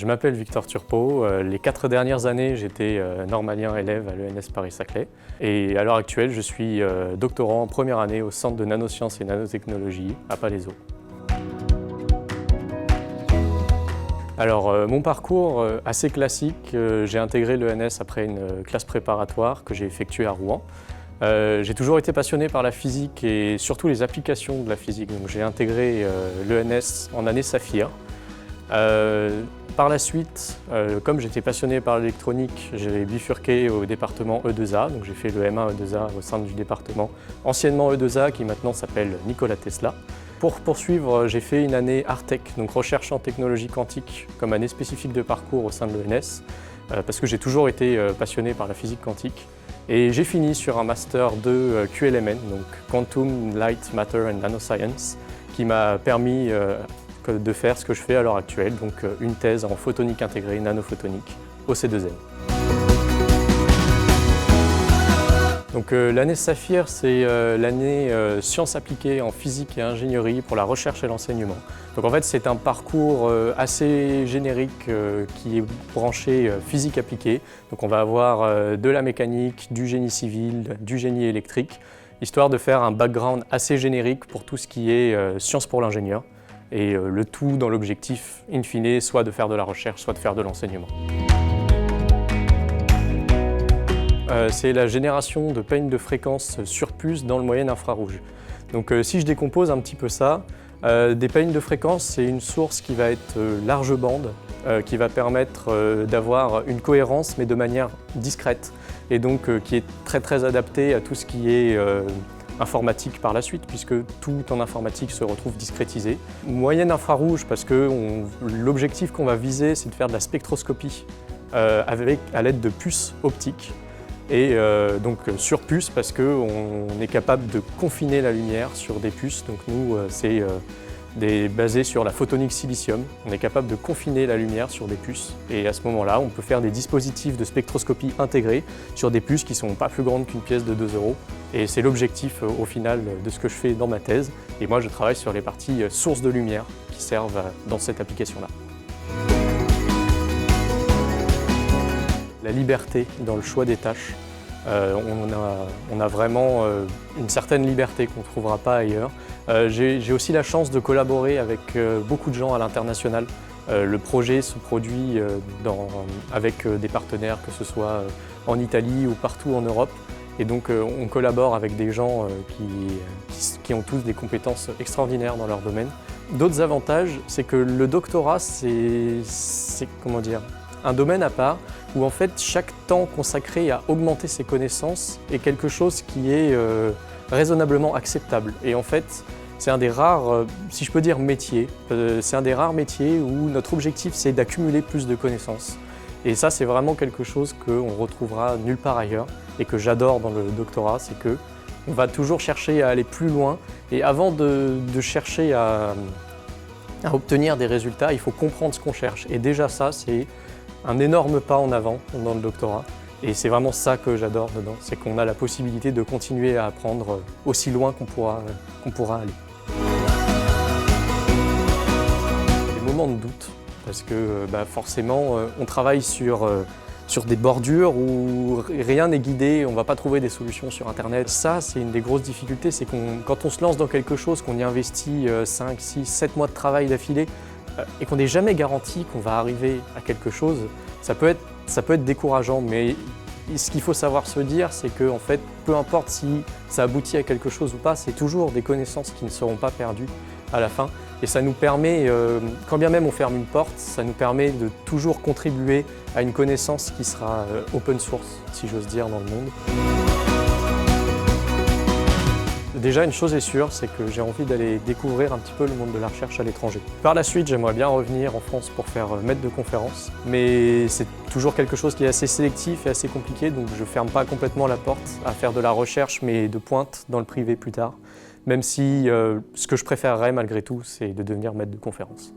Je m'appelle Victor Turpot. Les 4 dernières années, j'étais normalien élève à l'ENS Paris-Saclay. Et à l'heure actuelle, je suis doctorant en première année au Centre de nanosciences et nanotechnologie à Palaiseau. Alors, mon parcours assez classique, j'ai intégré l'ENS après une classe préparatoire que j'ai effectuée à Rouen. J'ai toujours été passionné par la physique et surtout les applications de la physique. Donc, j'ai intégré l'ENS en année Saphir. Par la suite, comme j'étais passionné par l'électronique, j'ai bifurqué au département E2A. Donc j'ai fait le M1 E2A au sein du département anciennement E2A qui maintenant s'appelle Nikola Tesla. Pour poursuivre, j'ai fait une année Artech, donc recherche en technologie quantique comme année spécifique de parcours au sein de l'ENS, parce que j'ai toujours été passionné par la physique quantique. Et j'ai fini sur un master de QLMN, donc Quantum, Light, Matter and Nanoscience, qui m'a permis de faire ce que je fais à l'heure actuelle, donc une thèse en photonique intégrée, nanophotonique, au C2N. Donc l'année Saphir, c'est l'année sciences appliquées en physique et ingénierie pour la recherche et l'enseignement. Donc en fait, c'est un parcours assez générique qui est branché physique appliquée. Donc on va avoir de la mécanique, du génie civil, du génie électrique, histoire de faire un background assez générique pour tout ce qui est sciences pour l'ingénieur. Et le tout dans l'objectif, in fine, soit de faire de la recherche, soit de faire de l'enseignement. C'est la génération de peignes de fréquence sur puce dans le moyen infrarouge. Donc si je décompose un petit peu ça, des peignes de fréquence, c'est une source qui va être large bande, qui va permettre d'avoir une cohérence mais de manière discrète et donc qui est très adaptée à tout ce qui est informatique par la suite, puisque tout en informatique se retrouve discrétisé. Moyenne infrarouge, parce que l'objectif qu'on va viser, c'est de faire de la spectroscopie à l'aide de puces optiques. Et donc sur puces, parce qu'on est capable de confiner la lumière sur des puces. Donc nous, c'est basé sur la photonique silicium. On est capable de confiner la lumière sur des puces. Et à ce moment-là, on peut faire des dispositifs de spectroscopie intégrés sur des puces qui ne sont pas plus grandes qu'une pièce de 2 €. Et c'est l'objectif au final de ce que je fais dans ma thèse. Et moi, je travaille sur les parties sources de lumière qui servent dans cette application-là. La liberté dans le choix des tâches. On a vraiment une certaine liberté qu'on ne trouvera pas ailleurs. J'ai aussi la chance de collaborer avec beaucoup de gens à l'international. Le projet se produit avec des partenaires, que ce soit en Italie ou partout en Europe. Et donc on collabore avec des gens qui ont tous des compétences extraordinaires dans leur domaine. D'autres avantages, c'est que le doctorat, c'est comment dire, un domaine à part où en fait chaque temps consacré à augmenter ses connaissances est quelque chose qui est raisonnablement acceptable. Et en fait, c'est un des rares, si je peux dire, métiers. C'est un des rares métiers où notre objectif c'est d'accumuler plus de connaissances. Et ça, c'est vraiment quelque chose qu'on retrouvera nulle part ailleurs et que j'adore dans le doctorat, c'est qu'on va toujours chercher à aller plus loin. Et avant de chercher à obtenir des résultats, il faut comprendre ce qu'on cherche. Et déjà ça, c'est un énorme pas en avant dans le doctorat. Et c'est vraiment ça que j'adore dedans, c'est qu'on a la possibilité de continuer à apprendre aussi loin qu'on pourra aller. Les moments de doute, parce que forcément on travaille sur des bordures où rien n'est guidé, on ne va pas trouver des solutions sur Internet. Ça, c'est une des grosses difficultés, c'est quand on se lance dans quelque chose, qu'on y investit 5, 6, 7 mois de travail d'affilée, et qu'on n'est jamais garanti qu'on va arriver à quelque chose, ça peut être décourageant, mais ce qu'il faut savoir se dire, c'est que en fait, peu importe si ça aboutit à quelque chose ou pas, c'est toujours des connaissances qui ne seront pas perdues à la fin. Et ça nous permet, quand bien même on ferme une porte, ça nous permet de toujours contribuer à une connaissance qui sera open source, si j'ose dire, dans le monde. Déjà, une chose est sûre, c'est que j'ai envie d'aller découvrir un petit peu le monde de la recherche à l'étranger. Par la suite, j'aimerais bien revenir en France pour faire maître de conférence, mais c'est toujours quelque chose qui est assez sélectif et assez compliqué, donc je ne ferme pas complètement la porte à faire de la recherche, mais de pointe dans le privé plus tard, même si ce que je préférerais malgré tout, c'est de devenir maître de conférence.